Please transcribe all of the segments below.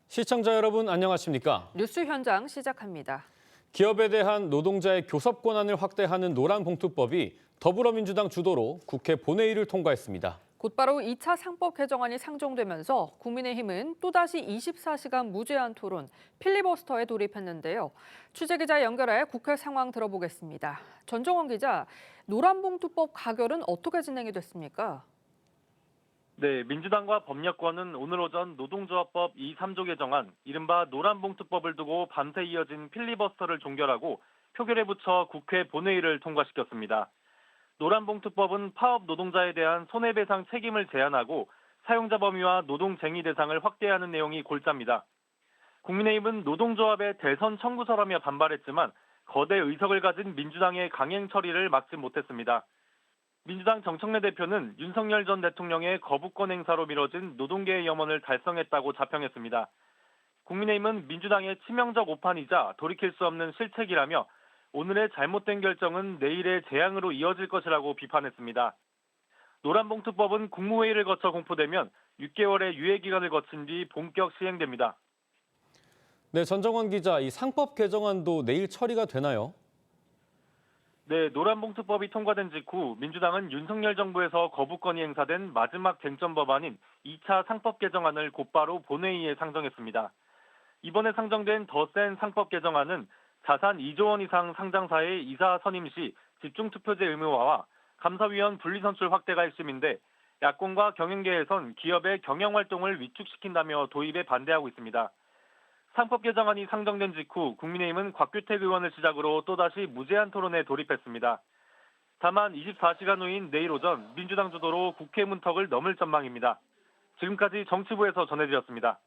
시청자 여러분 안녕하십니까? 뉴스 현장 시작합니다. 기업에 대한 노동자의 교섭 권한을 확대하는 노란봉투법이 더불어민주당 주도로 국회 본회의를 통과했습니다. 곧바로 2차 상법 개정안이 상정되면서 국민의힘은 또다시 24시간 무제한 토론, 필리버스터에 돌입했는데요. 취재기자 연결해 국회 상황 들어보겠습니다. 전종원 기자, 노란봉투법 가결은 어떻게 진행이 됐습니까? 네, 민주당과 법력권은 오늘 오전 노동조합법 2, 3조 개정안, 이른바 노란봉투법을 두고 밤새 이어진 필리버스터를 종결하고 표결에 붙여 국회 본회의를 통과시켰습니다. 노란봉투법은 파업 노동자에 대한 손해배상 책임을 제한하고 사용자 범위와 노동쟁의 대상을 확대하는 내용이 골자입니다. 국민의힘은 노동조합의 대선 청구서라며 반발했지만 거대 의석을 가진 민주당의 강행 처리를 막지 못했습니다. 민주당 정청래 대표는 윤석열 전 대통령의 거부권 행사로 미뤄진 노동계의 염원을 달성했다고 자평했습니다. 국민의힘은 민주당의 치명적 오판이자 돌이킬 수 없는 실책이라며 오늘의 잘못된 결정은 내일의 재앙으로 이어질 것이라고 비판했습니다. 노란봉투법은 국무회의를 거쳐 공포되면 6개월의 유예기간을 거친 뒤 본격 시행됩니다. 네, 전정원 기자, 이 상법 개정안도 내일 처리가 되나요? 네, 노란봉투법이 통과된 직후 민주당은 윤석열 정부에서 거부권이 행사된 마지막 쟁점 법안인 2차 상법 개정안을 곧바로 본회의에 상정했습니다. 이번에 상정된 더 센 상법 개정안은 자산 2조 원 이상 상장사의 이사 선임 시 집중투표제 의무화와 감사위원 분리선출 확대가 핵심인데 야권과 경영계에선 기업의 경영활동을 위축시킨다며 도입에 반대하고 있습니다. 상법 개정안이 상정된 직후 국민의힘은 곽규택 의원을 시작으로 또다시 무제한 토론에 돌입했습니다. 다만 24시간 후인 내일 오전 민주당 주도로 국회 문턱을 넘을 전망입니다. 지금까지 정치부에서 전해드렸습니다.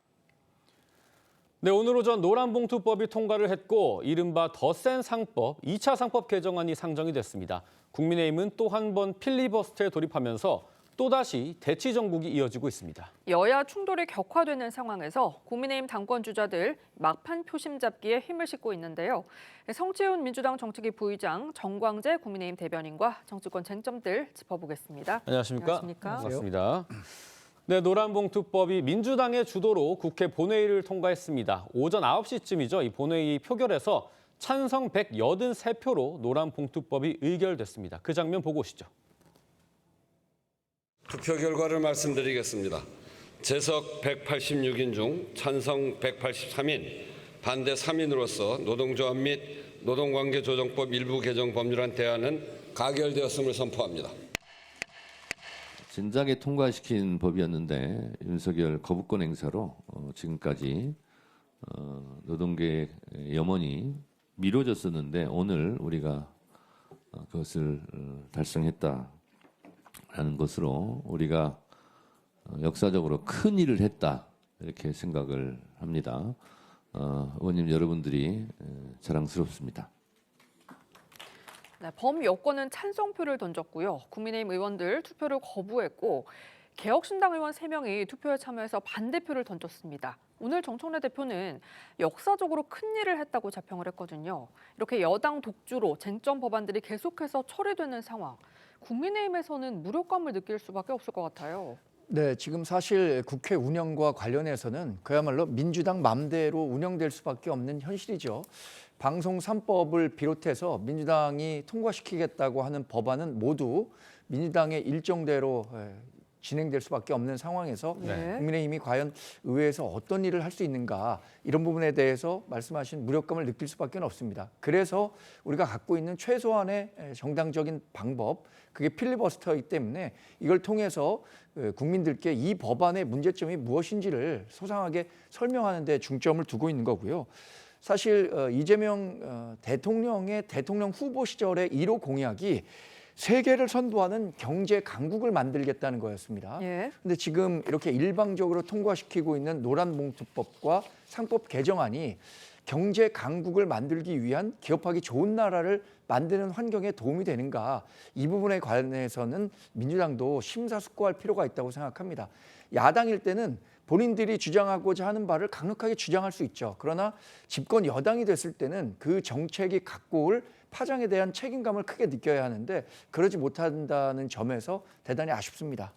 네, 오늘 오전 노란봉투법이 통과를 했고 이른바 더 센 상법, 2차 상법 개정안이 상정이 됐습니다. 국민의힘은 또 한 번 필리버스터에 돌입하면서 또다시 대치 정국이 이어지고 있습니다. 여야 충돌이 격화되는 상황에서 국민의힘 당권 주자들 막판 표심 잡기에 힘을 싣고 있는데요. 성지훈 민주당 정책위 부의장, 정광재 국민의힘 대변인과 정치권 쟁점들 짚어보겠습니다. 안녕하십니까? 안녕하십니까? 반갑습니다. 네, 노란봉투법이 민주당의 주도로 국회 본회의를 통과했습니다. 오전 9시쯤이죠. 이 본회의 표결에서 찬성 183표로 노란봉투법이 의결됐습니다. 그 장면 보고 오시죠. 투표 결과를 말씀드리겠습니다. 재석 186인 중 찬성 183인, 반대 3인으로서 노동조합 및 노동관계조정법 일부 개정 법률안 대안은 가결되었음을 선포합니다. 진작에 통과시킨 법이었는데 윤석열 거부권 행사로 지금까지 노동계의 염원이 미뤄졌었는데 오늘 우리가 그것을 달성했다라는 것으로 우리가 역사적으로 큰 일을 했다 이렇게 생각을 합니다. 의원님 여러분들이 자랑스럽습니다. 네, 범여권은 찬성표를 던졌고요. 국민의힘 의원들 투표를 거부했고 개혁신당 의원 3명이 투표에 참여해서 반대표를 던졌습니다. 오늘 정청래 대표는 역사적으로 큰 일을 했다고 자평을 했거든요. 이렇게 여당 독주로 쟁점 법안들이 계속해서 처리되는 상황. 국민의힘에서는 무력감을 느낄 수밖에 없을 것 같아요. 네, 지금 사실 국회 운영과 관련해서는 그야말로 민주당 맘대로 운영될 수밖에 없는 현실이죠. 방송 3법을 비롯해서 민주당이 통과시키겠다고 하는 법안은 모두 민주당의 일정대로 진행될 수밖에 없는 상황에서 네. 국민의힘이 과연 의회에서 어떤 일을 할 수 있는가 이런 부분에 대해서 말씀하신 무력감을 느낄 수밖에 없습니다. 그래서 우리가 갖고 있는 최소한의 정당적인 방법, 그게 필리버스터이기 때문에 이걸 통해서 국민들께 이 법안의 문제점이 무엇인지를 소상하게 설명하는 데 중점을 두고 있는 거고요. 사실 이재명 대통령의 대통령 후보 시절의 1호 공약이 세계를 선도하는 경제 강국을 만들겠다는 거였습니다. 그런데 지금 이렇게 일방적으로 통과시키고 있는 노란봉투법과 상법 개정안이 경제 강국을 만들기 위한 기업하기 좋은 나라를 만드는 환경에 도움이 되는가, 이 부분에 관해서는 민주당도 심사숙고할 필요가 있다고 생각합니다. 야당일 때는 본인들이 주장하고자 하는 바를 강력하게 주장할 수 있죠. 그러나 집권 여당이 됐을 때는 그 정책이 갖고 올 파장에 대한 책임감을 크게 느껴야 하는데 그러지 못한다는 점에서 대단히 아쉽습니다.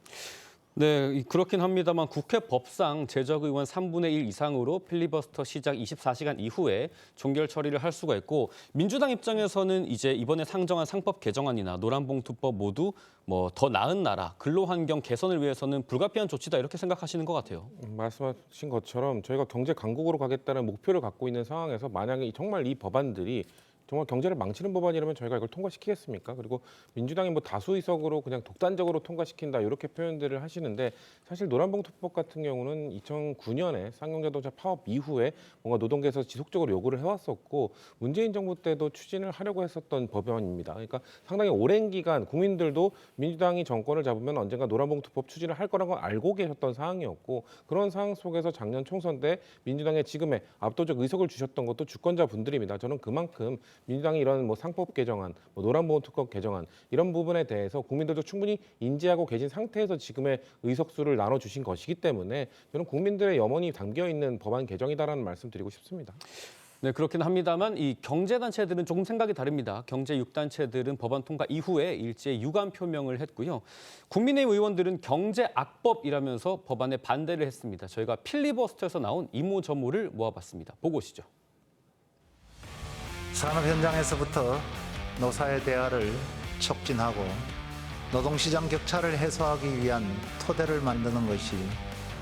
네, 그렇긴 합니다만 국회 법상 재적 의원 3분의 1 이상으로 필리버스터 시작 24시간 이후에 종결 처리를 할 수가 있고 민주당 입장에서는 이제 이번에 상정한 상법 개정안이나 노란봉투법 모두 뭐 더 나은 나라, 근로환경 개선을 위해서는 불가피한 조치다 이렇게 생각하시는 것 같아요. 말씀하신 것처럼 저희가 경제 강국으로 가겠다는 목표를 갖고 있는 상황에서 만약에 정말 이 법안들이 정말 경제를 망치는 법안이라면 저희가 이걸 통과시키겠습니까? 그리고 민주당이 뭐 다수 의석으로 그냥 독단적으로 통과시킨다 이렇게 표현들을 하시는데 사실 노란봉투법 같은 경우는 2009년에 쌍용자동차 파업 이후에 뭔가 노동계에서 지속적으로 요구를 해왔었고 문재인 정부 때도 추진을 하려고 했었던 법안입니다. 그러니까 상당히 오랜 기간 국민들도 민주당이 정권을 잡으면 언젠가 노란봉투법 추진을 할 거라고 알고 계셨던 상황이었고 그런 상황 속에서 작년 총선 때 민주당의 지금의 압도적 의석을 주셨던 것도 주권자분들입니다. 저는 그만큼 민주당이 이런 뭐 상법 개정안, 뭐 노란봉투법 개정안 이런 부분에 대해서 국민들도 충분히 인지하고 계신 상태에서 지금의 의석수를 나눠주신 것이기 때문에 저는 국민들의 염원이 담겨 있는 법안 개정이다라는 말씀드리고 싶습니다. 네, 그렇긴 합니다만 이 경제단체들은 조금 생각이 다릅니다. 경제 6단체들은 법안 통과 이후에 일제히 유감 표명을 했고요. 국민의힘 의원들은 경제 악법이라면서 법안에 반대를 했습니다. 저희가 필리버스터에서 나온 이모저모를 모아봤습니다. 보고 오시죠. 산업 현장에서부터 노사의 대화를 촉진하고 노동시장 격차를 해소하기 위한 토대를 만드는 것이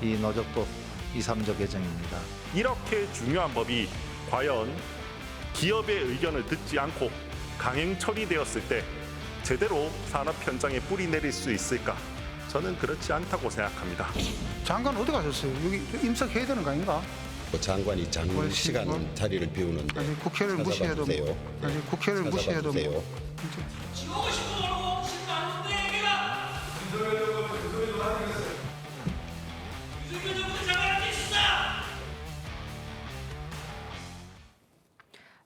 이 노조법 2, 3조 개정입니다. 이렇게 중요한 법이 과연 기업의 의견을 듣지 않고 강행 처리되었을 때 제대로 산업 현장에 뿌리 내릴 수 있을까? 저는 그렇지 않다고 생각합니다. 장관 어디 가셨어요? 여기 임석해야 되는 거 아닌가? 장관이 장시간 자리를 비우는데 아니 국회를 무시해도 아니 국회를 무시해도 지우고 싶어 그러고 싶지 않은데 얘기가 윤석열 정부 장관할 게 있어.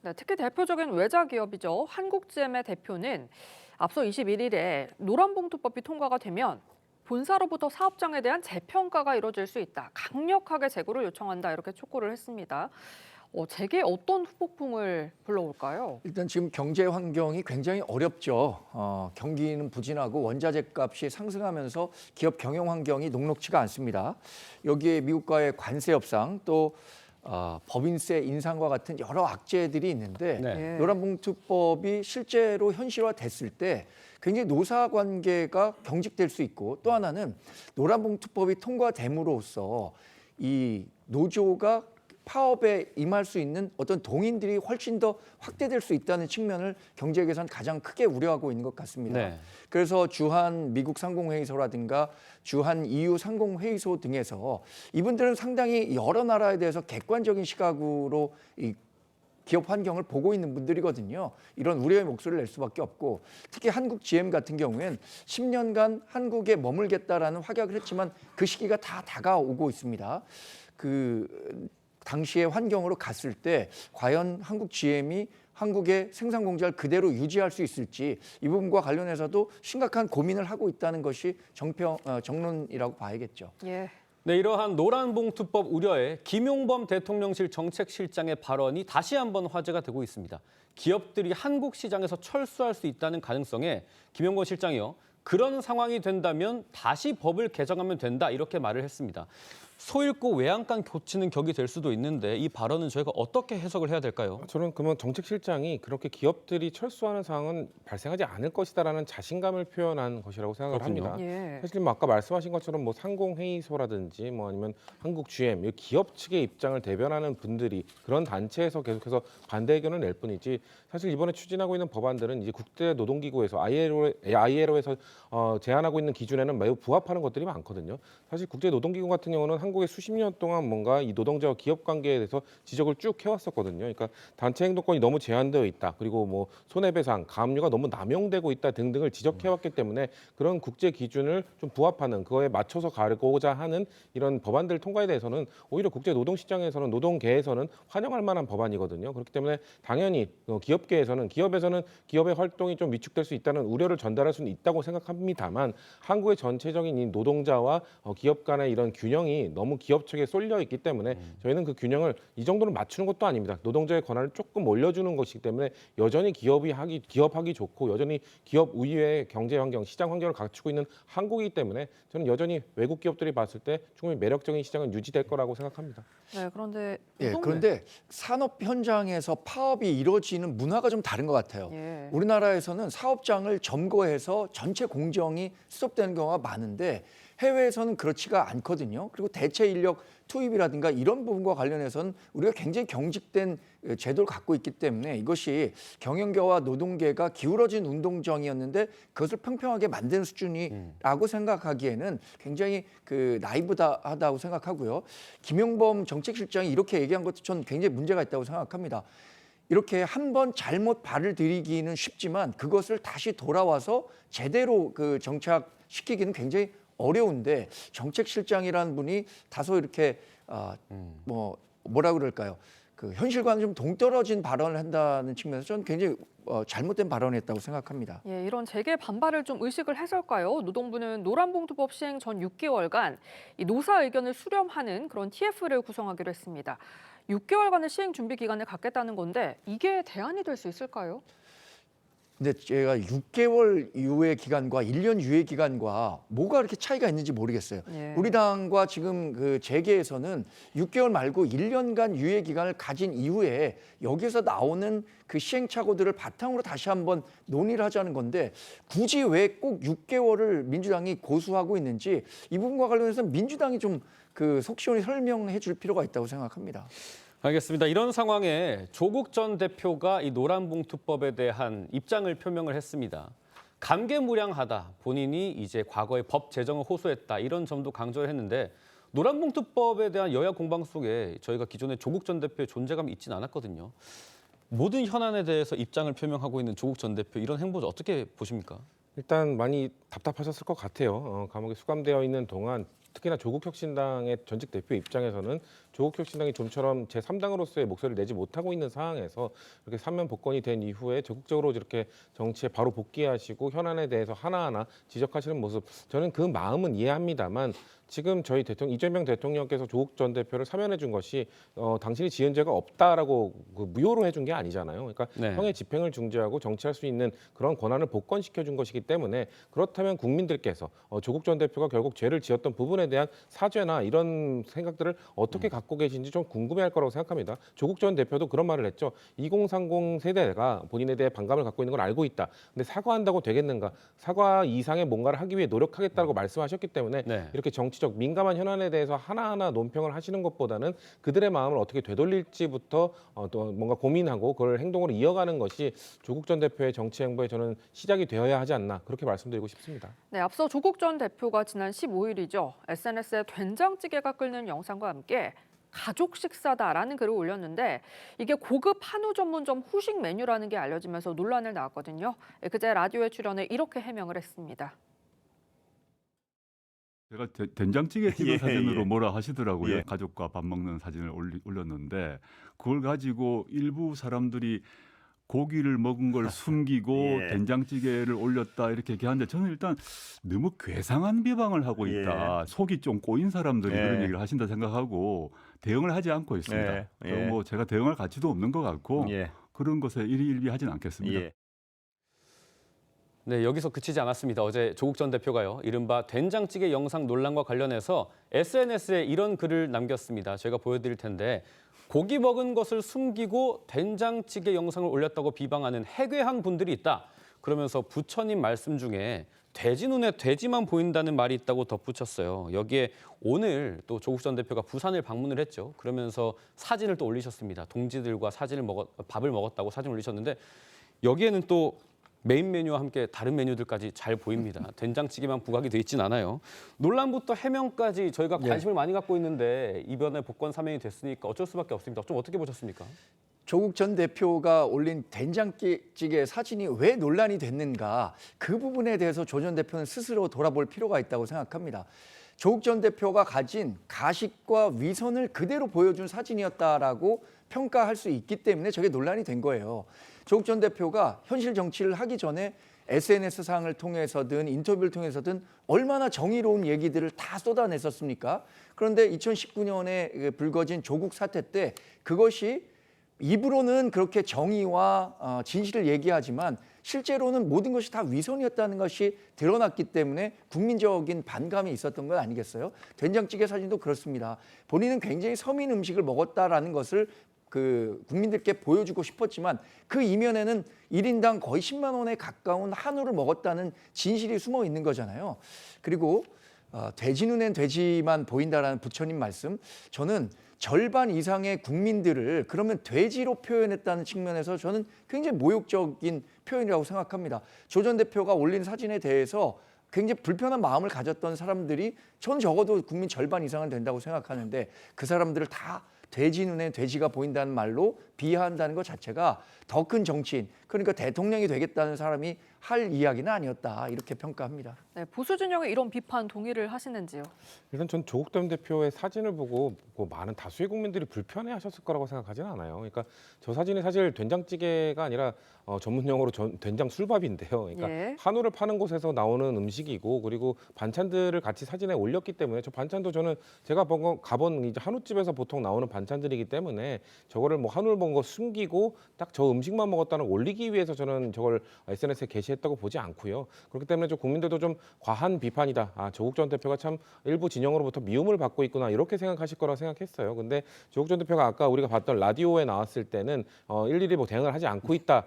네, 특히 대표적인 외자 기업이죠. 한국GM의 대표는 앞서 21일에 노란봉투법이 통과가 되면 본사로부터 사업장에 대한 재평가가 이뤄질 수 있다. 강력하게 재고를 요청한다. 이렇게 촉구를 했습니다. 재계에 어떤 후폭풍을 불러올까요? 일단 지금 경제 환경이 굉장히 어렵죠. 경기는 부진하고 원자재 값이 상승하면서 기업 경영 환경이 녹록치가 않습니다. 여기에 미국과의 관세 협상 또 법인세 인상과 같은 여러 악재들이 있는데 네. 노란봉투법이 실제로 현실화됐을 때 굉장히 노사 관계가 경직될 수 있고 또 하나는 노란봉투법이 통과됨으로써 이 노조가 파업에 임할 수 있는 어떤 동인들이 훨씬 더 확대될 수 있다는 측면을 경제계에서는 가장 크게 우려하고 있는 것 같습니다. 네. 그래서 주한 미국 상공회의소라든가 주한 EU 상공회의소 등에서 이분들은 상당히 여러 나라에 대해서 객관적인 시각으로 이 기업 환경을 보고 있는 분들이거든요. 이런 우려의 목소리를 낼 수밖에 없고 특히 한국 GM 같은 경우에는 10년간 한국에 머물겠다라는 확약을 했지만 그 시기가 다 다가오고 있습니다. 당시의 환경으로 갔을 때 과연 한국 GM이 한국의 생산 공장을 그대로 유지할 수 있을지 이 부분과 관련해서도 심각한 고민을 하고 있다는 것이 정론이라고 봐야겠죠. 예. 네, 이러한 노란봉투법 우려에 김용범 대통령실 정책실장의 발언이 다시 한번 화제가 되고 있습니다. 기업들이 한국 시장에서 철수할 수 있다는 가능성에 김용범 실장이요. 그런 상황이 된다면 다시 법을 개정하면 된다 이렇게 말을 했습니다. 소 잃고 외양간 고치는 격이 될 수도 있는데 이 발언은 저희가 어떻게 해석을 해야 될까요? 저는 그러면 정책실장이 그렇게 기업들이 철수하는 상황은 발생하지 않을 것이다라는 자신감을 표현한 것이라고 생각을 그렇군요. 합니다. 예. 사실 뭐 아까 말씀하신 것처럼 뭐 상공회의소라든지 뭐 아니면 한국 GM 이 기업 측의 입장을 대변하는 분들이 그런 단체에서 계속해서 반대 의견을 낼 뿐이지 사실 이번에 추진하고 있는 법안들은 이제 국제 노동기구에서 ILO에서 제안하고 있는 기준에는 매우 부합하는 것들이 많거든요. 사실 국제 노동기구 같은 경우는 한국에 수십 년 동안 뭔가 이 노동자와 기업 관계에 대해서 지적을 쭉 해왔었거든요. 그러니까 단체 행동권이 너무 제한되어 있다. 그리고 뭐 손해배상, 가압류가 너무 남용되고 있다 등등을 지적해왔기 때문에 그런 국제 기준을 좀 부합하는 그거에 맞춰서 가고자 하는 이런 법안들 통과에 대해서는 오히려 국제 노동시장에서는 노동계에서는 환영할 만한 법안이거든요. 그렇기 때문에 당연히 기업계에서는 기업에서는 기업의 활동이 좀 위축될 수 있다는 우려를 전달할 수는 있다고 생각합니다만 한국의 전체적인 이 노동자와 기업 간의 이런 균형이 너무 기업 측에 쏠려 있기 때문에 저희는 그 균형을 이 정도는 맞추는 것도 아닙니다. 노동자의 권한을 조금 올려주는 것이기 때문에 여전히 기업하기 좋고 여전히 기업 우위의 경제 환경, 시장 환경을 갖추고 있는 한국이기 때문에 저는 여전히 외국 기업들이 봤을 때 충분히 매력적인 시장은 유지될 거라고 생각합니다. 네, 그런데 그런데 산업 현장에서 파업이 이루어지는 문화가 좀 다른 것 같아요. 예. 우리나라에서는 사업장을 점거해서 전체 공정이 스톱되는 경우가 많은데 해외에서는 그렇지가 않거든요. 그리고 대체 인력 투입이라든가 이런 부분과 관련해서는 우리가 굉장히 경직된 제도를 갖고 있기 때문에 이것이 경영계와 노동계가 기울어진 운동정이었는데 그것을 평평하게 만드는 수준이라고 생각하기에는 굉장히 나이브하다고 생각하고요. 김용범 정책실장이 이렇게 얘기한 것도 전 굉장히 문제가 있다고 생각합니다. 이렇게 한 번 잘못 발을 들이기는 쉽지만 그것을 다시 돌아와서 제대로 정착시키기는 굉장히 어려운데 정책실장이라는 분이 다소 이렇게 뭐라 그럴까요? 현실과는 좀 동떨어진 발언을 한다는 측면에서 저는 굉장히 잘못된 발언을 했다고 생각합니다. 예, 이런 재계 반발을 좀 의식을 해서일까요? 노동부는 노란봉투법 시행 전 6개월간 이 노사 의견을 수렴하는 그런 TF를 구성하기로 했습니다. 6개월간의 시행 준비 기간을 갖겠다는 건데 이게 대안이 될 수 있을까요? 근데 제가 6개월 이후의 기간과 1년 이후의 기간과 뭐가 그렇게 차이가 있는지 모르겠어요. 예. 우리 당과 지금 재계에서는 6개월 말고 1년간 유예 기간을 가진 이후에 여기서 나오는 그 시행착오들을 바탕으로 다시 한번 논의를 하자는 건데 굳이 왜 꼭 6개월을 민주당이 고수하고 있는지 이 부분과 관련해서 민주당이 좀 속 시원히 설명해 줄 필요가 있다고 생각합니다. 알겠습니다. 이런 상황에 조국 전 대표가 이 노란봉투법에 대한 입장을 표명을 했습니다. 감개무량하다. 본인이 이제 과거에 법 제정을 호소했다. 이런 점도 강조를 했는데 노란봉투법에 대한 여야 공방 속에 저희가 기존에 조국 전 대표의 존재감이 있지는 않았거든요. 모든 현안에 대해서 입장을 표명하고 있는 조국 전 대표 이런 행보를 어떻게 보십니까? 일단 많이 답답하셨을 것 같아요. 감옥에 수감되어 있는 동안 특히나 조국혁신당의 전직 대표 입장에서는 조국혁신당이 좀처럼 제3당으로서의 목소리를 내지 못하고 있는 상황에서 이렇게 사면 복권이 된 이후에 적극적으로 이렇게 정치에 바로 복귀하시고 현안에 대해서 하나하나 지적하시는 모습, 저는 그 마음은 이해합니다만 지금 저희 이재명 대통령께서 조국 전 대표를 사면해 준 것이 당신이 지은 죄가 없다라고 무효로 해준 게 아니잖아요. 그러니까 네. 형의 집행을 중지하고 정치할 수 있는 그런 권한을 복권시켜 준 것이기 때문에 그렇다면 국민들께서 조국 전 대표가 결국 죄를 지었던 부분에 대한 사죄나 이런 생각들을 어떻게 갖고 계신지 좀 궁금해할 거라고 생각합니다. 조국 전 대표도 그런 말을 했죠. 2030 세대가 본인에 대해 반감을 갖고 있는 걸 알고 있다. 근데 사과한다고 되겠는가? 사과 이상의 뭔가를 하기 위해 노력하겠다고 말씀하셨기 때문에 네. 이렇게 정치적 민감한 현안에 대해서 하나하나 논평을 하시는 것보다는 그들의 마음을 어떻게 되돌릴지부터 또 뭔가 고민하고 그걸 행동으로 이어가는 것이 조국 전 대표의 정치 행보에 저는 시작이 되어야 하지 않나 그렇게 말씀드리고 싶습니다. 네, 앞서 조국 전 대표가 지난 15일이죠. SNS에 된장찌개가 끓는 영상과 함께 가족 식사다라는 글을 올렸는데 이게 고급 한우 전문점 후식 메뉴라는 게 알려지면서 논란을 낳았거든요. 그제 라디오에 출연해 이렇게 해명을 했습니다. 제가 된장찌개 찍은 사진으로 예. 뭐라 하시더라고요. 예. 가족과 밥 먹는 사진을 올렸는데 그걸 가지고 일부 사람들이 고기를 먹은 걸 숨기고 예. 된장찌개를 올렸다 이렇게 얘기하는데 저는 일단 너무 괴상한 비방을 하고 있다. 속이 좀 꼬인 사람들이 예. 그런 얘기를 하신다 생각하고 대응을 하지 않고 있습니다. 예. 그리고 예. 뭐 제가 대응할 가치도 없는 것 같고 예. 그런 것에 일희일비하진 않겠습니다. 예. 네, 여기서 그치지 않았습니다. 어제 조국 전 대표가요. 이른바 된장찌개 영상 논란과 관련해서 SNS에 이런 글을 남겼습니다. 저희가 보여드릴 텐데 고기 먹은 것을 숨기고 된장찌개 영상을 올렸다고 비방하는 해괴한 분들이 있다. 그러면서 부처님 말씀 중에 돼지 눈에 돼지만 보인다는 말이 있다고 덧붙였어요. 여기에 오늘 또 조국 전 대표가 부산을 방문을 했죠. 그러면서 사진을 또 올리셨습니다. 동지들과 밥을 먹었다고 사진 올리셨는데 여기에는 또 메인 메뉴와 함께 다른 메뉴들까지 잘 보입니다. 된장찌개만 부각이 돼 있진 않아요. 논란부터 해명까지 저희가 관심을 많이 갖고 있는데 이번에 복권 사면이 됐으니까 어쩔 수밖에 없습니다. 좀 어떻게 보셨습니까? 조국 전 대표가 올린 된장찌개 사진이 왜 논란이 됐는가 그 부분에 대해서 조 전 대표는 스스로 돌아볼 필요가 있다고 생각합니다. 조국 전 대표가 가진 가식과 위선을 그대로 보여준 사진이었다라고 평가할 수 있기 때문에 저게 논란이 된 거예요. 조국 전 대표가 현실 정치를 하기 전에 SNS상을 통해서든 인터뷰를 통해서든 얼마나 정의로운 얘기들을 다 쏟아냈었습니까? 그런데 2019년에 불거진 조국 사태 때 그것이 입으로는 그렇게 정의와 진실을 얘기하지만 실제로는 모든 것이 다 위선이었다는 것이 드러났기 때문에 국민적인 반감이 있었던 것 아니겠어요? 된장찌개 사진도 그렇습니다. 본인은 굉장히 서민 음식을 먹었다라는 것을 국민들께 보여주고 싶었지만 그 이면에는 1인당 거의 10만 원에 가까운 한우를 먹었다는 진실이 숨어 있는 거잖아요. 그리고 돼지 눈엔 돼지만 보인다라는 부처님 말씀, 저는 절반 이상의 국민들을 그러면 돼지로 표현했다는 측면에서 저는 굉장히 모욕적인 표현이라고 생각합니다. 조 전 대표가 올린 사진에 대해서 굉장히 불편한 마음을 가졌던 사람들이 전 적어도 국민 절반 이상은 된다고 생각하는데 그 사람들을 다 돼지 눈에 돼지가 보인다는 말로 비하한다는 것 자체가 더 큰 정치인, 그러니까 대통령이 되겠다는 사람이 할 이야기는 아니었다, 이렇게 평가합니다. 네, 보수 진영의 이런 비판 동의를 하시는지요? 일단 전 조국 전 대표의 사진을 보고 많은 다수의 국민들이 불편해하셨을 거라고 생각하지는 않아요. 그러니까 저 사진이 사실 된장찌개가 아니라 전문 용어로 된장 술밥인데요. 그러니까 예. 한우를 파는 곳에서 나오는 음식이고, 그리고 반찬들을 같이 사진에 올렸기 때문에 저 반찬도 저는 제가 가본 이제 한우집에서 보통 나오는 반찬들이기 때문에 저거를 뭐 한우를 먹은 거 숨기고 딱 저 음식만 먹었다는 걸 올리기 위해서 저는 저걸 SNS에 게시했다고 보지 않고요. 그렇기 때문에 좀 국민들도 좀 과한 비판이다. 조국 전 대표가 참 일부 진영으로부터 미움을 받고 있구나, 이렇게 생각하실 거라고 생각했어요. 근데 조국 전 대표가 아까 우리가 봤던 라디오에 나왔을 때는 일일이 뭐 대응을 하지 않고 있다,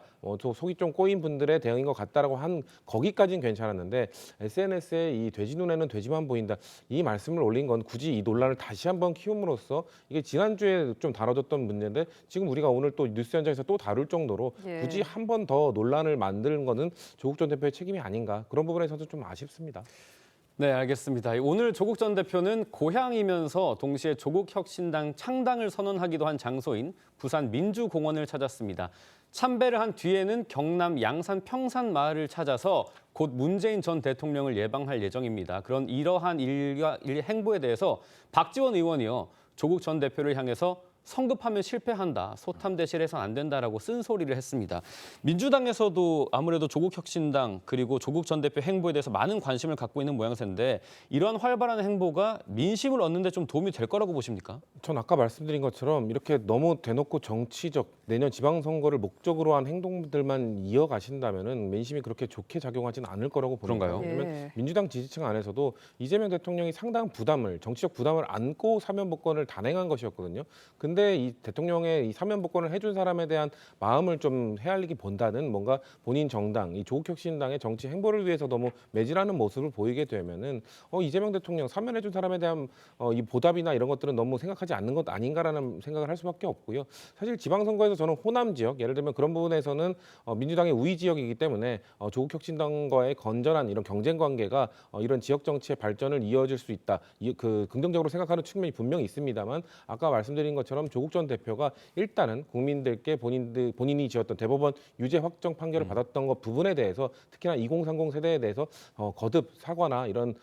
속이 좀 꼬인 분들의 대응인 것 같다라고 한 거기까지는 괜찮았는데 SNS에 이 돼지 눈에는 돼지만 보인다, 이 말씀을 올린 건 굳이 이 논란을 다시 한번 키움으로써 이게 지난주에 좀 다뤄졌던 문제인데 지금 우리가 오늘 또 뉴스 현장에서 또 다룰 정도로 예. 굳이 한 번 더 논란을 만드는 거는 조국 전 대표의 책임이 아닌가, 그런 부분에서도 좀 아쉽습니다. 네, 알겠습니다. 오늘 조국 전 대표는 고향이면서 동시에 조국혁신당 창당을 선언하기도 한 장소인 부산 민주공원을 찾았습니다. 참배를 한 뒤에는 경남 양산 평산 마을을 찾아서 곧 문재인 전 대통령을 예방할 예정입니다. 그런 이러한 행보에 대해서 박지원 의원이요, 조국 전 대표를 향해서 성급하면 실패한다, 소탐대실해선 안 된다라고 쓴소리를 했습니다. 민주당에서도 아무래도 조국혁신당 그리고 조국 전 대표 행보에 대해서 많은 관심을 갖고 있는 모양새인데 이러한 활발한 행보가 민심을 얻는 데 좀 도움이 될 거라고 보십니까? 전 아까 말씀드린 것처럼 이렇게 너무 대놓고 정치적, 내년 지방선거를 목적으로 한 행동들만 이어가신다면은 민심이 그렇게 좋게 작용하지는 않을 거라고 봅니다. 그런가요? 왜냐면 예. 민주당 지지층 안에서도 이재명 대통령이 상당한 정치적 부담을 안고 사면복권을 단행한 것이었거든요. 근데 이 대통령의 이 사면복권을 해준 사람에 대한 마음을 좀 헤아리기보다는 뭔가 본인 정당, 이 조국혁신당의 정치 행보를 위해서 너무 매질하는 모습을 보이게 되면은 이재명 대통령 사면해준 사람에 대한 이 보답이나 이런 것들은 너무 생각하지 않는 것 아닌가라는 생각을 할 수밖에 없고요. 사실 지방선거에서 저는 호남 지역, 예를 들면 그런 부분에서는 민주당의 우위 지역이기 때문에 조국혁신당과의 건전한 이런 경쟁 관계가 이런 지역 정치의 발전을 이어질 수 있다, 긍정적으로 생각하는 측면이 분명히 있습니다만, 아까 말씀드린 것처럼 조국 전 대표가 일단은 국민들께 본인이 지었던 대법원 유죄 확정 판결을 받았던 것 부분에 대해서, 특히나 2030 세대에 대해서 거듭 사과나 이런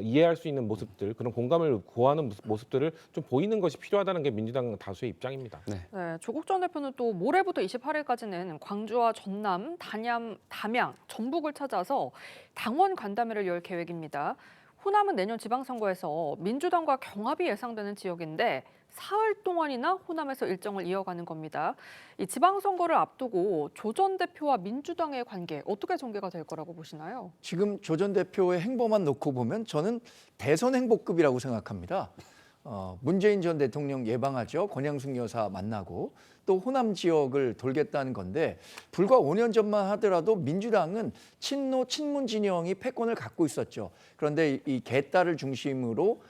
이해할 수 있는 모습들, 그런 공감을 구하는 모습들을 좀 보이는 것이 필요하다는 게 민주당 다수의 입장입니다. 네, 조국 전 대표는 또 모레부터 28일까지는 광주와 전남, 담양, 전북을 찾아서 당원 간담회를 열 계획입니다. 호남은 내년 지방선거에서 민주당과 경합이 예상되는 지역인데 사흘 동안이나 호남에서 일정을 이어가는 겁니다. 이 지방선거를 앞두고 조 전 대표와 민주당의 관계 어떻게 전개가 될 거라고 보시나요? 지금 조 전 대표의 행보만 놓고 보면 저는 대선 행보급이라고 생각합니다. 문재인 전 대통령 예방하죠. 권양숙 여사 만나고 또 호남 지역을 돌겠다는 건데, 불과 5년 전만 하더라도 민주당은 친문 진영이 패권을 갖고 있었죠. 그런데 이 개딸을 중심으로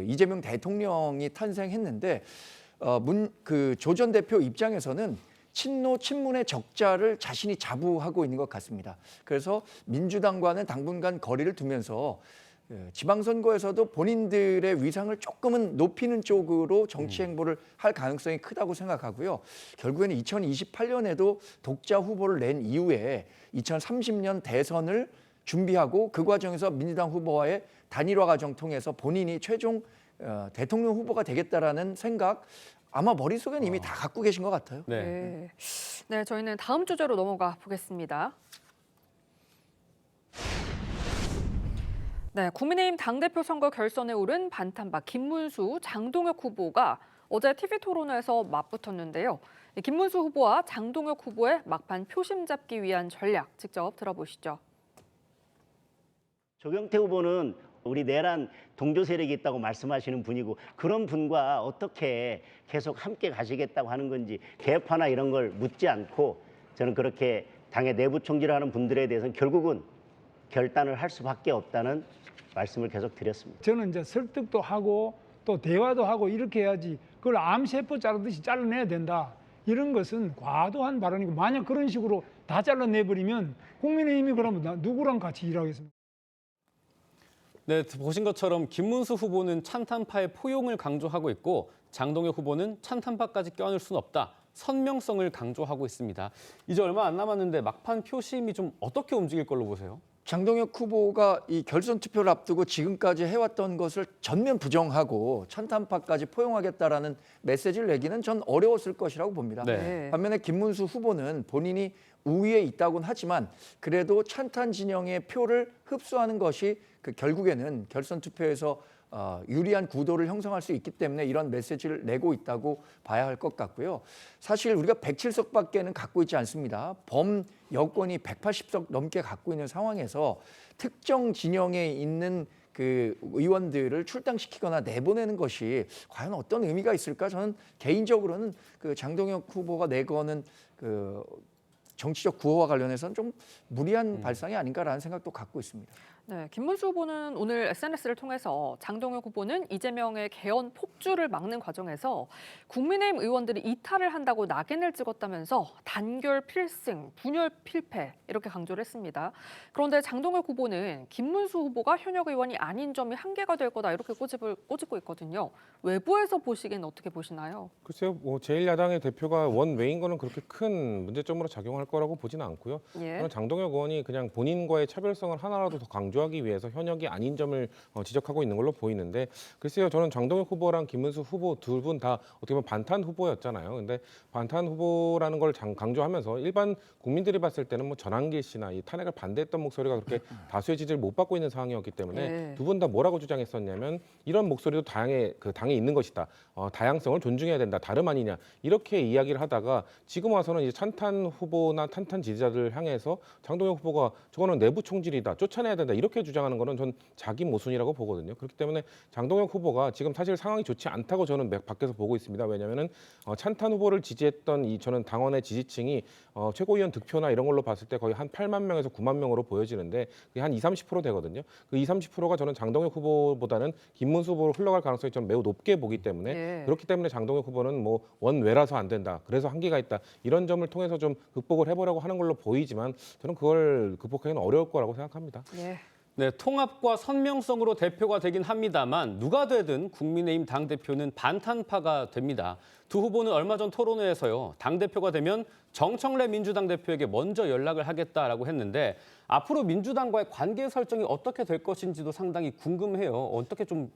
이재명 대통령이 탄생했는데 조 전 대표 입장에서는 친문의 적자를 자신이 자부하고 있는 것 같습니다. 그래서 민주당과는 당분간 거리를 두면서 지방선거에서도 본인들의 위상을 조금은 높이는 쪽으로 정치 행보를 할 가능성이 크다고 생각하고요. 결국에는 2028년에도 독자 후보를 낸 이후에 2030년 대선을 준비하고 그 과정에서 민주당 후보와의 단일화 과정 통해서 본인이 최종 대통령 후보가 되겠다라는 생각, 아마 머릿속에는 이미 다 갖고 계신 것 같아요. 네, 저희는 다음 주제로 넘어가 보겠습니다. 네, 국민의힘 당대표 선거 결선에 오른 반탄파 김문수, 장동혁 후보가 어제 TV토론회에서 맞붙었는데요. 김문수 후보와 장동혁 후보의 막판 표심 잡기 위한 전략 직접 들어보시죠. 조경태 후보는 우리 내란 동조 세력이 있다고 말씀하시는 분이고 그런 분과 어떻게 계속 함께 가시겠다고 하는 건지 개혁파나 이런 걸 묻지 않고 저는 그렇게 당의 내부 총질을 하는 분들에 대해서는 결국은 결단을 할 수밖에 없다는 말씀을 계속 드렸습니다. 저는 이제 설득도 하고 또 대화도 하고 이렇게 해야지 그걸 암세포 자르듯이 잘라내야 된다. 이런 것은 과도한 발언이고 만약 그런 식으로 다 잘라내버리면 국민의힘이 그러면 누구랑 같이 일하겠습니까? 네, 보신 것처럼 김문수 후보는 찬탄파의 포용을 강조하고 있고 장동혁 후보는 찬탄파까지 껴안을 수는 없다. 선명성을 강조하고 있습니다. 이제 얼마 안 남았는데 막판 표심이 좀 어떻게 움직일 걸로 보세요? 장동혁 후보가 이 결선 투표를 앞두고 지금까지 해왔던 것을 전면 부정하고 찬탄파까지 포용하겠다라는 메시지를 내기는 전 어려웠을 것이라고 봅니다. 네. 반면에 김문수 후보는 본인이 우위에 있다고는 하지만 그래도 찬탄 진영의 표를 흡수하는 것이 결국에는 결선 투표에서 유리한 구도를 형성할 수 있기 때문에 이런 메시지를 내고 있다고 봐야 할 것 같고요. 사실 우리가 107석밖에는 갖고 있지 않습니다. 범 여권이 180석 넘게 갖고 있는 상황에서 특정 진영에 있는 그 의원들을 출당시키거나 내보내는 것이 과연 어떤 의미가 있을까? 저는 개인적으로는 그 장동혁 후보가 내거는 그 정치적 구호와 관련해서는 좀 무리한 발상이 아닌가라는 생각도 갖고 있습니다. 네, 김문수 후보는 오늘 SNS를 통해서 장동혁 후보는 이재명의 개헌 폭주를 막는 과정에서 국민의힘 의원들이 이탈을 한다고 낙인을 찍었다면서 단결 필승, 분열 필패 이렇게 강조를 했습니다. 그런데 장동혁 후보는 김문수 후보가 현역 의원이 아닌 점이 한계가 될 거다 이렇게 꼬집고 있거든요. 외부에서 보시기엔 어떻게 보시나요? 글쎄요, 뭐 제1야당의 대표가 원외인 거는 그렇게 큰 문제점으로 작용할 거라고 보지는 않고요. 예. 저는 장동혁 의원이 그냥 본인과의 차별성을 하나라도 더 강조하기 위해서 현역이 아닌 점을 지적하고 있는 걸로 보이는데 글쎄요, 저는 장동혁 후보랑 김문수 후보 두 분 다 어떻게 보면 반탄 후보였잖아요. 근데 반탄 후보라는 걸 강조하면서 일반 국민들이 봤을 때는 뭐 전한길 씨나 이 탄핵을 반대했던 목소리가 그렇게 다수의 지지를 못 받고 있는 상황이었기 때문에 예. 두 분 다 뭐라고 주장했었냐면 이런 목소리도 그 당에 있는 것이다. 다양성을 존중해야 된다. 다름 아니냐. 이렇게 이야기를 하다가 지금 와서는 이제 찬탄 후보나 탄탄 지지자들 향해서 장동혁 후보가 저거는 내부 총질이다. 쫓아내야 된다. 이렇게 주장하는 거는 전 자기 모순이라고 보거든요. 그렇기 때문에 장동혁 후보가 지금 사실 상황이 좋지 않다고 저는 밖에서 보고 있습니다. 왜냐하면 찬탄 후보를 지지했던 저는 당원의 지지층이 최고위원 득표나 이런 걸로 봤을 때 거의 한 8만 명에서 9만 명으로 보여지는데 그게 한 20-30% 되거든요. 그 20-30%가 저는 장동혁 후보보다는 김문수 후보로 흘러갈 가능성이 좀 매우 높게 보기 때문에 예. 그렇기 때문에 장동혁 후보는 뭐 원외라서 안 된다. 그래서 한계가 있다. 이런 점을 통해서 좀 극복을 해보려고 하는 걸로 보이지만 저는 그걸 극복하기는 어려울 거라고 생각합니다. 예. 네, 통합과 선명성으로 대표가 되긴 합니다만 누가 되든 국민의힘 당대표는 반탄파가 됩니다. 두 후보는 얼마 전 토론회에서요. 당대표가 되면 정청래 민주당 대표에게 먼저 연락을 하겠다라고 했는데 앞으로 민주당과의 관계 설정이 어떻게 될 것인지도 상당히 궁금해요. 어떻게 좀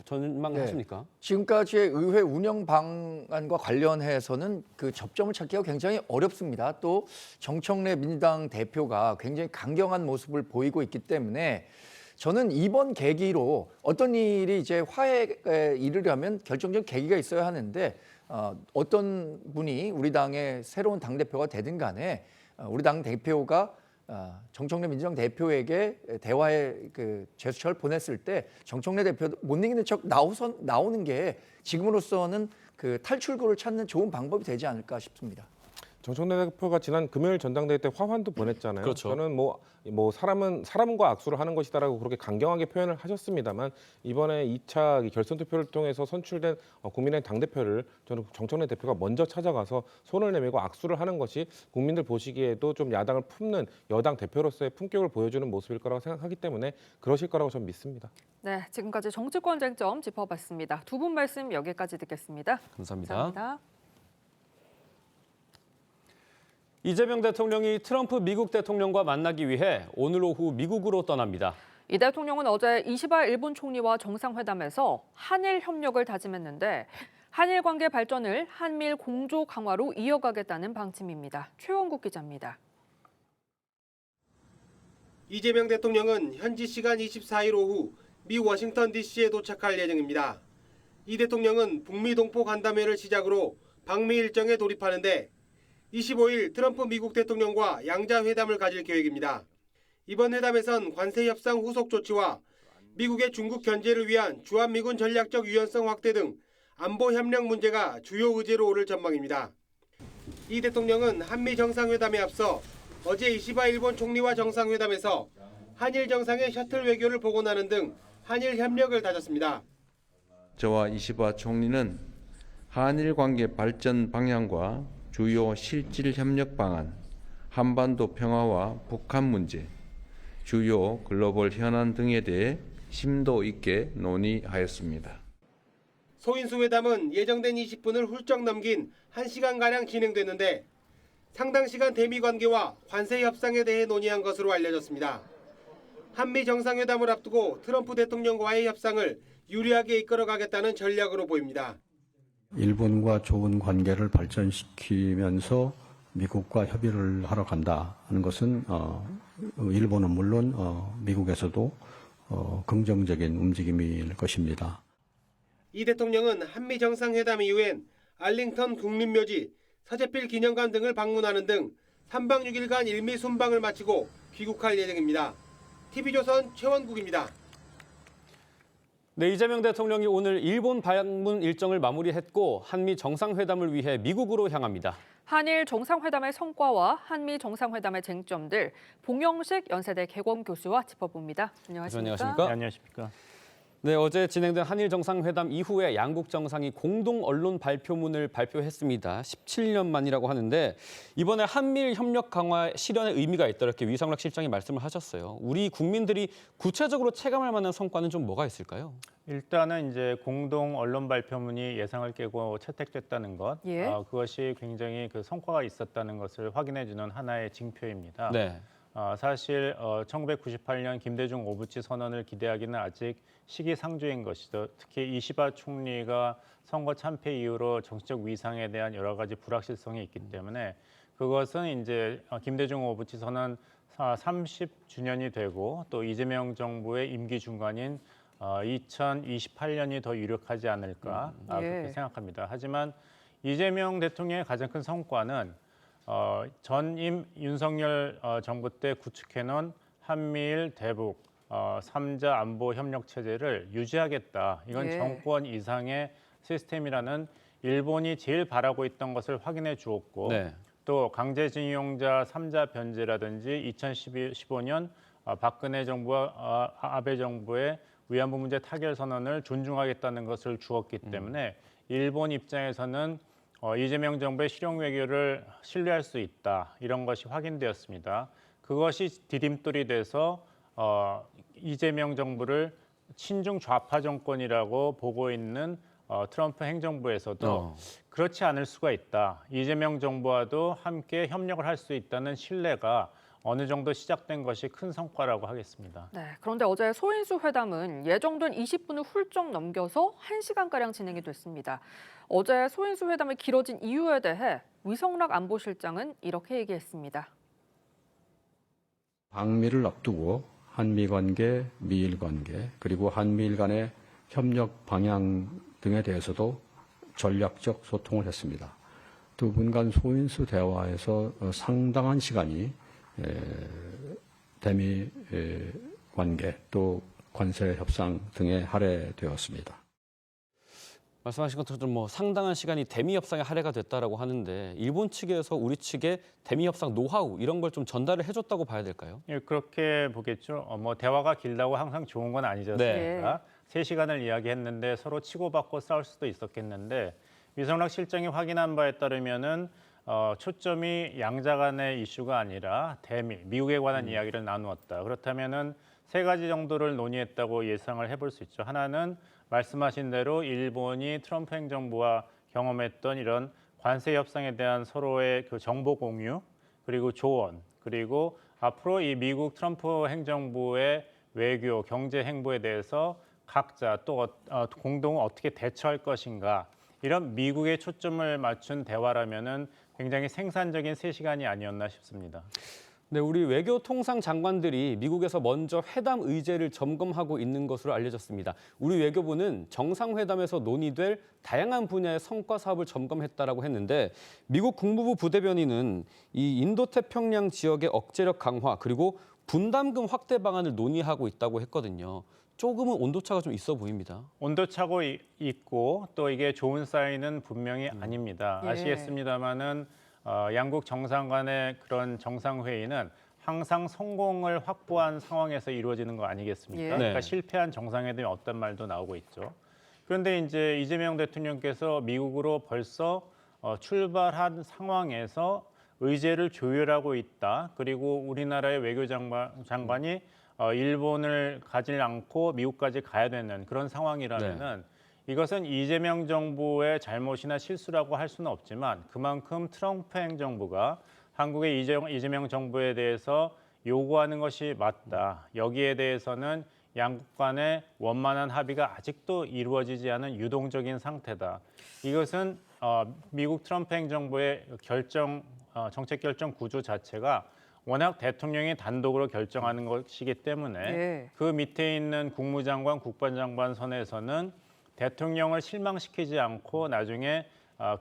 전망하십니까? 네. 지금까지의 의회 운영 방안과 관련해서는 그 접점을 찾기가 굉장히 어렵습니다. 또 정청래 민주당 대표가 굉장히 강경한 모습을 보이고 있기 때문에 저는 이번 계기로 어떤 일이 이제 화해에 이르려면 결정적인 계기가 있어야 하는데 어떤 분이 우리 당의 새로운 당대표가 되든 간에 우리 당 대표가 정청래 민주당 대표에게 대화의 그 제스처를 보냈을 때 정청래 대표도 못 이기는 척 나오는 게 지금으로서는 그 탈출구를 찾는 좋은 방법이 되지 않을까 싶습니다. 정청래 대표가 지난 금요일 전당대회 때 화환도 보냈잖아요. 그렇죠. 저는 뭐 사람과 악수를 하는 것이다라고 그렇게 강경하게 표현을 하셨습니다만 이번에 2차 결선 투표를 통해서 선출된 국민의힘 당대표를 저는 정청래 대표가 먼저 찾아가서 손을 내밀고 악수를 하는 것이 국민들 보시기에도 좀 야당을 품는 여당 대표로서의 품격을 보여주는 모습일 거라고 생각하기 때문에 그러실 거라고 저는 믿습니다. 네, 지금까지 정치권 쟁점 짚어봤습니다. 두 분 말씀 여기까지 듣겠습니다. 감사합니다. 감사합니다. 이재명 대통령이 트럼프 미국 대통령과 만나기 위해 오늘 오후 미국으로 떠납니다. 이 대통령은 어제 이시바 일본 총리와 정상회담에서 한일 협력을 다짐했는데 한일 관계 발전을 한미일 공조 강화로 이어가겠다는 방침입니다. 최원국 기자입니다. 이재명 대통령은 현지 시간 24일 오후 미 워싱턴 DC에 도착할 예정입니다. 이 대통령은 북미 동포 간담회를 시작으로 방미 일정에 돌입하는데 25일 트럼프 미국 대통령과 양자 회담을 가질 계획입니다. 이번 회담에선 관세 협상 후속 조치와 미국의 중국 견제를 위한 주한미군 전략적 유연성 확대 등 안보 협력 문제가 주요 의제로 오를 전망입니다. 이 대통령은 한미 정상회담에 앞서 어제 이시바 일본 총리와 정상회담에서 한일 정상의 셔틀 외교를 복원하는 등 한일 협력을 다졌습니다. 저와 이시바 총리는 한일 관계 발전 방향과 주요 실질 협력 방안, 한반도 평화와 북한 문제, 주요 글로벌 현안 등에 대해 심도 있게 논의하였습니다. 소인수 회담은 예정된 20분을 훌쩍 넘긴 1시간가량 진행됐는데 상당 시간 대미 관계와 관세 협상에 대해 논의한 것으로 알려졌습니다. 한미 정상회담을 앞두고 트럼프 대통령과의 협상을 유리하게 이끌어가겠다는 전략으로 보입니다. 일본과 좋은 관계를 발전시키면서 미국과 협의를 하러 간다 하는 것은 일본은 물론 미국에서도 긍정적인 움직임일 것입니다. 이 대통령은 한미 정상회담 이후엔 알링턴 국립묘지, 서재필 기념관 등을 방문하는 등 3박 6일간 일미 순방을 마치고 귀국할 예정입니다. TV조선 최원국입니다. 네, 이재명 대통령이 오늘 일본 방문 일정을 마무리했고 한미 정상회담을 위해 미국으로 향합니다. 한일 정상회담의 성과와 한미 정상회담의 쟁점들 봉영식 연세대 개공 교수와 짚어봅니다. 안녕하십니까? 네, 안녕하십니까? 네, 어제 진행된 한일 정상회담 이후에 양국 정상이 공동 언론 발표문을 발표했습니다. 17년 만이라고 하는데 이번에 한미일 협력 강화 실현의 의미가 있다 이렇게 위성락 실장이 말씀을 하셨어요. 우리 국민들이 구체적으로 체감할 만한 성과는 좀 뭐가 있을까요? 일단은 이제 공동 언론 발표문이 예상을 깨고 채택됐다는 것, 예. 그것이 굉장히 그 성과가 있었다는 것을 확인해주는 하나의 징표입니다. 네. 사실 1998년 김대중 오부치 선언을 기대하기는 아직 시기상조인 것이죠. 특히 이시바 총리가 선거 참패 이후로 정치적 위상에 대한 여러 가지 불확실성이 있기 때문에 그것은 이제 김대중 오부치 선언 30주년이 되고 또 이재명 정부의 임기 중간인 2028년이 더 유력하지 않을까 그렇게 생각합니다. 하지만 이재명 대통령의 가장 큰 성과는 전임 윤석열 정부 때 구축해놓은 한미일 대북 3자 안보 협력 체제를 유지하겠다. 이건 정권 이상의 시스템이라는 일본이 제일 바라고 있던 것을 확인해 주었고 또 강제징용자 3자 변제라든지 2015년 박근혜 정부와 아베 정부의 위안부 문제 타결 선언을 존중하겠다는 것을 주었기 때문에 일본 입장에서는 이재명 정부의 실용 외교를 신뢰할 수 있다. 이런 것이 확인되었습니다. 그것이 디딤돌이 돼서 이재명 정부를 친중 좌파 정권이라고 보고 있는 트럼프 행정부에서도 그렇지 않을 수가 있다. 이재명 정부와도 함께 협력을 할 수 있다는 신뢰가 어느 정도 시작된 것이 큰 성과라고 하겠습니다. 네, 그런데 어제 소인수 회담은 예정된 20분을 훌쩍 넘겨서 1시간가량 진행이 됐습니다. 어제 소인수 회담이 길어진 이유에 대해 위성락 안보실장은 이렇게 얘기했습니다. 방미를 앞두고 한미 관계, 미일 관계, 그리고 한미일 간의 협력 방향 등에 대해서도 전략적 소통을 했습니다. 두 분 간 소인수 대화에서 상당한 시간이 대미 관계 또 관세 협상 등에 할애되었습니다. 말씀하신 것처럼 상당한 시간이 대미 협상에 할애가 됐다라고 하는데 일본 측에서 우리 측에 대미 협상 노하우 이런 걸 좀 전달을 해줬다고 봐야 될까요? 예, 그렇게 보겠죠. 대화가 길다고 항상 좋은 건 아니지 않습니까? 3시간을 이야기했는데 서로 치고받고 싸울 수도 있었겠는데 위성락 실장이 확인한 바에 따르면은 초점이 양자 간의 이슈가 아니라 대미, 미국에 관한 이야기를 나누었다. 그렇다면은 3가지 정도를 논의했다고 예상을 해볼 수 있죠. 하나는 말씀하신 대로 일본이 트럼프 행정부와 경험했던 이런 관세 협상에 대한 서로의 그 정보 공유, 그리고 조언, 그리고 앞으로 이 미국 트럼프 행정부의 외교, 경제 행보에 대해서 각자 또 공동 어떻게 대처할 것인가 이런 미국의 초점을 맞춘 대화라면은 굉장히 생산적인 3시간이 아니었나 싶습니다. 네, 우리 외교통상 장관들이 미국에서 먼저 회담 의제를 점검하고 있는 것으로 알려졌습니다. 우리 외교부는 정상회담에서 논의될 다양한 분야의 성과 사업을 점검했다라고 했는데 미국 국무부 부대변인은 이 인도태평양 지역의 억제력 강화 그리고 분담금 확대 방안을 논의하고 있다고 했거든요. 조금은 온도차가 좀 있어 보입니다. 온도차고 있고 또 이게 좋은 사인은 분명히 아닙니다. 예. 아시겠습니다마는 양국 정상 간의 그런 정상회의는 항상 성공을 확보한 상황에서 이루어지는 거 아니겠습니까? 예. 그러니까 네. 실패한 정상회담이 어떤 말도 나오고 있죠. 그런데 이제 이재명 대통령께서 미국으로 벌써 출발한 상황에서 의제를 조율하고 있다. 그리고 우리나라의 외교장관이 일본을 가지 않고 미국까지 가야 되는 그런 상황이라면은 이것은 이재명 정부의 잘못이나 실수라고 할 수는 없지만 그만큼 트럼프 행정부가 한국의 이재명 정부에 대해서 요구하는 것이 맞다. 여기에 대해서는 양국 간의 원만한 합의가 아직도 이루어지지 않은 유동적인 상태다. 이것은 미국 트럼프 행정부의 정책 결정 구조 자체가 워낙 대통령이 단독으로 결정하는 것이기 때문에 그 밑에 있는 국무장관, 국방장관 선에서는 대통령을 실망시키지 않고 나중에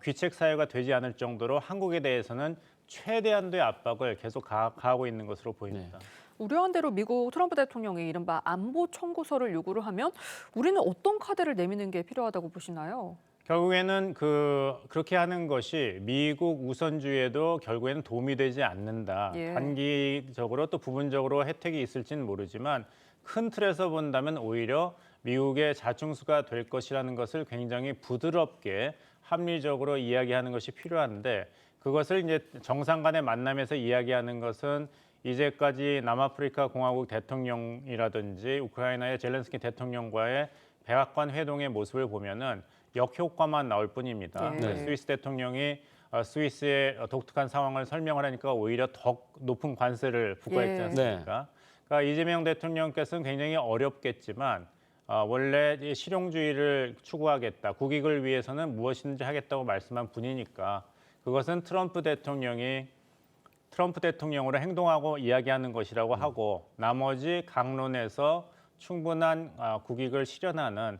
귀책 사유가 되지 않을 정도로 한국에 대해서는 최대한도의 압박을 계속 가하고 있는 것으로 보입니다. 우려한 대로 미국 트럼프 대통령이 이른바 안보 청구서를 요구를 하면 우리는 어떤 카드를 내미는 게 필요하다고 보시나요? 결국에는 그렇게 하는 것이 미국 우선주의에도 결국에는 도움이 되지 않는다. 예. 단기적으로 또 부분적으로 혜택이 있을지는 모르지만 큰 틀에서 본다면 오히려 미국의 자충수가 될 것이라는 것을 굉장히 부드럽게 합리적으로 이야기하는 것이 필요한데 그것을 이제 정상 간의 만남에서 이야기하는 것은 이제까지 남아프리카 공화국 대통령이라든지 우크라이나의 젤렌스키 대통령과의 백악관 회동의 모습을 보면은 역효과만 나올 뿐입니다. 네. 스위스 대통령이 스위스의 독특한 상황을 설명을 하니까 오히려 더 높은 관세를 부과했지 않습니까? 그러니까 이재명 대통령께서는 굉장히 어렵겠지만 원래 이 실용주의를 추구하겠다. 국익을 위해서는 무엇이든지 하겠다고 말씀한 분이니까 그것은 트럼프 대통령으로 행동하고 이야기하는 것이라고 하고 나머지 강론에서 충분한 국익을 실현하는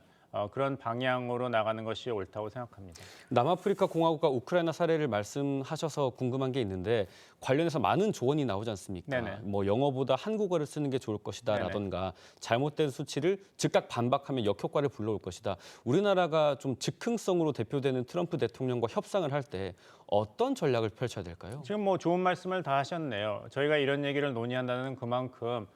그런 방향으로 나가는 것이 옳다고 생각합니다. 남아프리카 공화국과 우크라이나 사례를 말씀하셔서 궁금한 게 있는데 관련해서 많은 조언이 나오지 않습니까? 네네. 뭐 영어보다 한국어를 쓰는 게 좋을 것이다라던가 잘못된 수치를 즉각 반박하면 역효과를 불러올 것이다. 우리나라가 좀 즉흥성으로 대표되는 트럼프 대통령과 협상을 할 때 어떤 전략을 펼쳐야 될까요? 지금 뭐 좋은 말씀을 다 하셨네요. 저희가 이런 얘기를 논의한다는 그만큼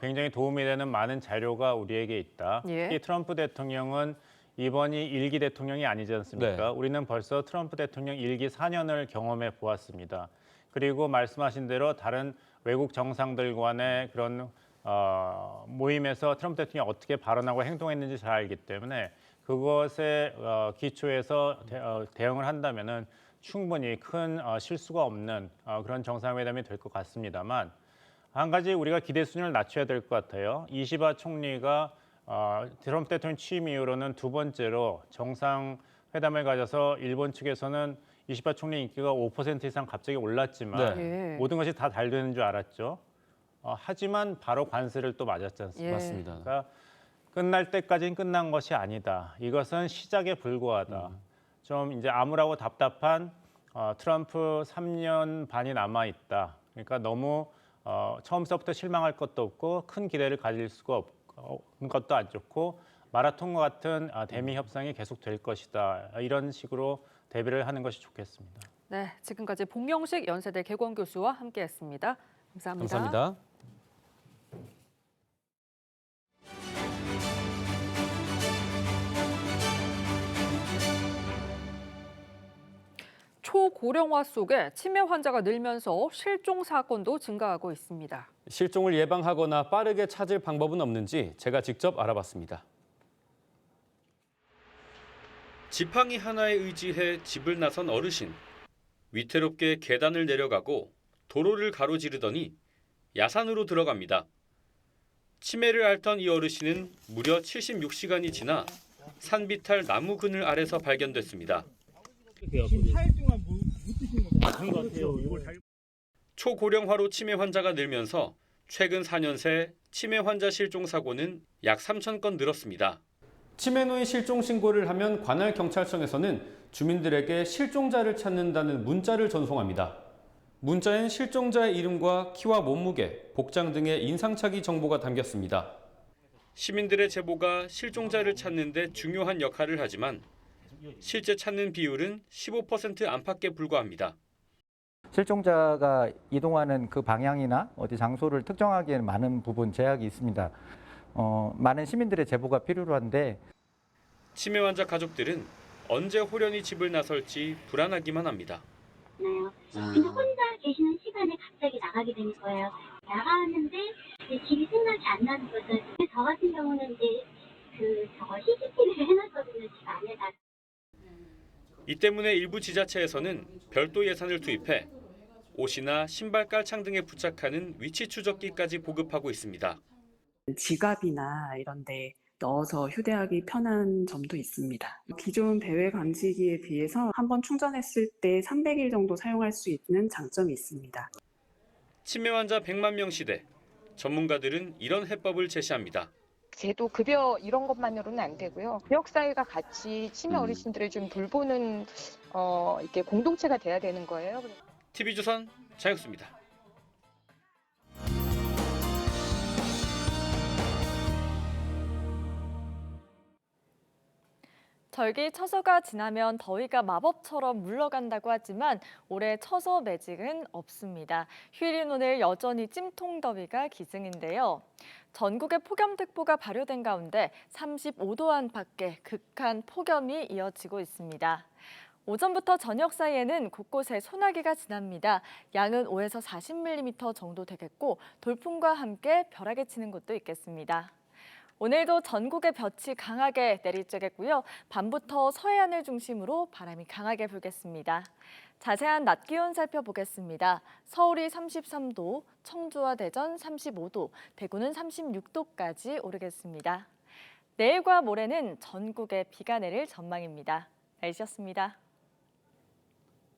굉장히 도움이 되는 많은 자료가 우리에게 있다. 예. 이 트럼프 대통령은 이번이 1기 대통령이 아니지 않습니까? 네. 우리는 벌써 트럼프 대통령 1기 4년을 경험해 보았습니다. 그리고 말씀하신 대로 다른 외국 정상들 간의 그런 모임에서 트럼프 대통령이 어떻게 발언하고 행동했는지 잘 알기 때문에 그것에 기초해서 대응을 한다면은 충분히 큰 실수가 없는 그런 정상회담이 될 것 같습니다만 한 가지 우리가 기대 수준을 낮춰야 될 것 같아요. 이시바 총리가 트럼프 대통령 취임 이후로는 두 번째로 정상회담을 가져서 일본 측에서는 이시바 총리 인기가 5% 이상 갑자기 올랐지만 네. 모든 것이 다 잘 되는 줄 알았죠. 하지만 바로 관세를 또 맞았지 않습니까? 예. 맞습니다. 그러니까 끝날 때까지는 끝난 것이 아니다. 이것은 시작에 불과하다. 좀 이제 암울하고 답답한 트럼프 3년 반이 남아 있다. 그러니까 너무 처음서부터 실망할 것도 없고 큰 기대를 가질 수가 없는 것도 안 좋고 마라톤과 같은 대미 협상이 계속될 것이다. 이런 식으로 대비를 하는 것이 좋겠습니다. 네, 지금까지 봉영식 연세대 개공 교수와 함께했습니다. 감사합니다. 감사합니다. 초고령화 속에 치매 환자가 늘면서 실종 사건도 증가하고 있습니다. 실종을 예방하거나 빠르게 찾을 방법은 없는지 제가 직접 알아봤습니다. 지팡이 하나에 의지해 집을 나선 어르신. 위태롭게 계단을 내려가고 도로를 가로지르더니 야산으로 들어갑니다. 치매를 앓던 이 어르신은 무려 76시간이 지나 산비탈 나무 그늘 아래서 발견됐습니다. 초고령화로 치매 환자가 늘면서 최근 4년 새 치매 환자 실종 사고는 약 3,000건 늘었습니다. 치매 노인 실종 신고를 하면 관할 경찰청에서는 주민들에게 실종자를 찾는다는 문자를 전송합니다. 문자엔 실종자의 이름과 키와 몸무게, 복장 등의 인상착의 정보가 담겼습니다. 시민들의 제보가 실종자를 찾는 데 중요한 역할을 하지만 실제 찾는 비율은 15% 안팎에 불과합니다. 실종자가 이동하는 그 방향이나 어디 장소를 특정하기에는 많은 부분 제약이 있습니다. 많은 시민들의 제보가 필요로 한데 치매 환자 가족들은 언제 호련히 집을 나설지 불안하기만 합니다. 근데 혼자 계시는 시간에 갑자기 나가게 되는 거예요. 나가는데 집이 생각이 안 나는 거죠. 저 같은 경우는 이제 CCTV를 해놨거든요, 집 안에다. 이 때문에 일부 지자체에서는 별도 예산을 투입해 옷이나 신발 깔창 등에 부착하는 위치 추적기까지 보급하고 있습니다. 지갑이나 이런 데 넣어서 휴대하기 편한 점도 있습니다. 기존 배회 감지기에 비해서 한번 충전했을 때 300일 정도 사용할 수 있는 장점이 있습니다. 치매 환자 100만 명 시대, 전문가들은 이런 해법을 제시합니다. 제도 급여 이런 것만으로는 안 되고요. 지역사회가 같이 치매 어르신들을 좀 돌보는 이렇게 공동체가 돼야 되는 거예요. TV조선 장혁수입니다. 절기 처서가 지나면 더위가 마법처럼 물러간다고 하지만 올해 처서 매직은 없습니다. 휴일인 오늘 여전히 찜통 더위가 기승인데요. 전국에 폭염특보가 발효된 가운데 35도 안팎의 극한 폭염이 이어지고 있습니다. 오전부터 저녁 사이에는 곳곳에 소나기가 지납니다. 양은 5에서 40mm 정도 되겠고 돌풍과 함께 벼락이 치는 곳도 있겠습니다. 오늘도 전국에 볕이 강하게 내리쬐겠고요. 밤부터 서해안을 중심으로 바람이 강하게 불겠습니다. 자세한 낮 기온 살펴보겠습니다. 서울이 33도, 청주와 대전 35도, 대구는 36도까지 오르겠습니다. 내일과 모레는 전국에 비가 내릴 전망입니다. 날씨였습니다.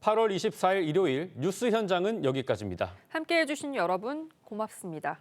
8월 24일 일요일 뉴스 현장은 여기까지입니다. 함께해 주신 여러분 고맙습니다.